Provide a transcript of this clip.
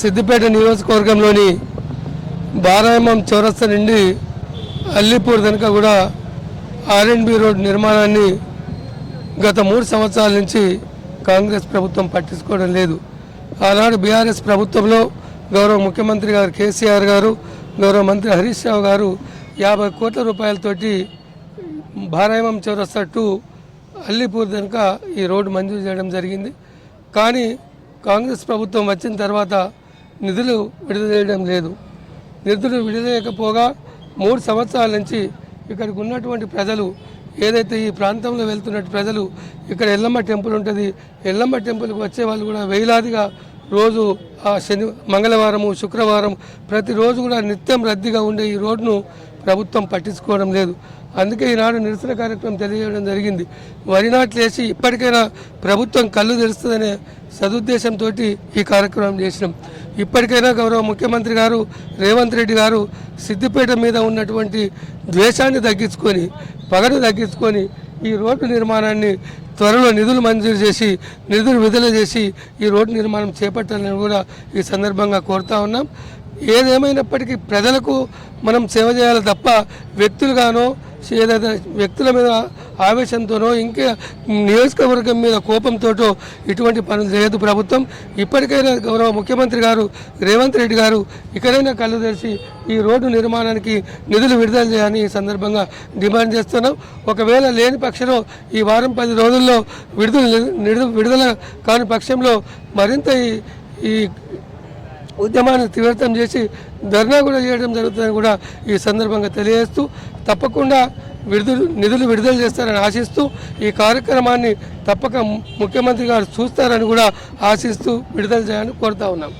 సిద్దిపేట నియోజకవర్గంలోని బారాయమం చౌరస్తా నుండి అల్లీపూర్ దాకా కూడా R&B రోడ్ నిర్మాణాన్ని గత 3 సంవత్సరాల నుంచి కాంగ్రెస్ ప్రభుత్వం పట్టించుకోవడం లేదు. ఆనాడు బీఆర్ఎస్ ప్రభుత్వంలో గౌరవ ముఖ్యమంత్రి గారు కేసీఆర్ గారు, గౌరవ మంత్రి హరీష్ రావు గారు 50 కోట్ల రూపాయలతోటి బారాయమం చౌరస్తా టు అల్లీపూర్ దాకా ఈ రోడ్డు మంజూరు చేయడం జరిగింది. కానీ కాంగ్రెస్ ప్రభుత్వం వచ్చిన తర్వాత నిధులు విడుదల చేయడం లేదు. నిధులు విడుదల చేయకపోగా 3 సంవత్సరాల నుంచి ఇక్కడికి ఉన్నటువంటి ప్రజలు, ఏదైతే ఈ ప్రాంతంలో వెళ్తున్నట్టు ప్రజలు, ఇక్కడ ఎల్లమ్మ టెంపుల్ ఉంటుంది, ఎల్లమ్మ టెంపుల్కి వచ్చే వాళ్ళు కూడా వేలాదిగా రోజు మంగళవారము శుక్రవారం ప్రతిరోజు కూడా నిత్యం రద్దీగా ఉండే ఈ రోడ్డును ప్రభుత్వం పట్టించుకోవడం లేదు. అందుకే ఈనాడు నిరసన కార్యక్రమం తెలియజేయడం జరిగింది. వరి నాట్లు వేసి ఇప్పటికైనా ప్రభుత్వం కళ్ళు తెరుస్తుందనే సదుద్దేశంతో ఈ కార్యక్రమం చేసినాం. ఇప్పటికైనా గౌరవ ముఖ్యమంత్రి గారు రేవంత్ రెడ్డి గారు సిద్దిపేట మీద ఉన్నటువంటి ద్వేషాన్ని తగ్గించుకొని, పగను తగ్గించుకొని ఈ రోడ్డు నిర్మాణాన్ని త్వరలో నిధులు మంజూరు చేసి, నిధులు విడుదల చేసి ఈ రోడ్డు నిర్మాణం చేపట్టాలని కూడా ఈ సందర్భంగా కోరుతా ఉన్నాం. ఏదేమైనప్పటికీ ప్రజలకు మనం సేవ చేయాలి తప్ప వ్యక్తులుగానో, ఏదైతే వ్యక్తుల మీద ఆవేశంతోనో, ఇంకా నియోజకవర్గం మీద కోపంతోటో ఇటువంటి పనులు చేయదు ప్రభుత్వం. ఇప్పటికైనా గౌరవ ముఖ్యమంత్రి గారు రేవంత్ రెడ్డి గారు ఇక్కడైనా కళ్ళు తెరిచి ఈ రోడ్డు నిర్మాణానికి నిధులు విడుదల చేయాలని ఈ సందర్భంగా డిమాండ్ చేస్తున్నాం. ఒకవేళ లేని పక్షంలో ఈ వారం 10 రోజుల్లో విడుదల కాని పక్షంలో మరింత ఈ ఉద్యమాన్ని తీవ్రతం చేసి ధర్నా కూడా చేయడం జరుగుతుందని కూడా ఈ సందర్భంగా తెలియజేస్తూ, తప్పకుండా నిధులు విడుదల చేస్తారని ఆశిస్తూ, ఈ కార్యక్రమాన్ని తప్పక ముఖ్యమంత్రి గారు చూస్తారని కూడా ఆశిస్తూ విడుదల చేయాలని కోరుతా ఉన్నాం.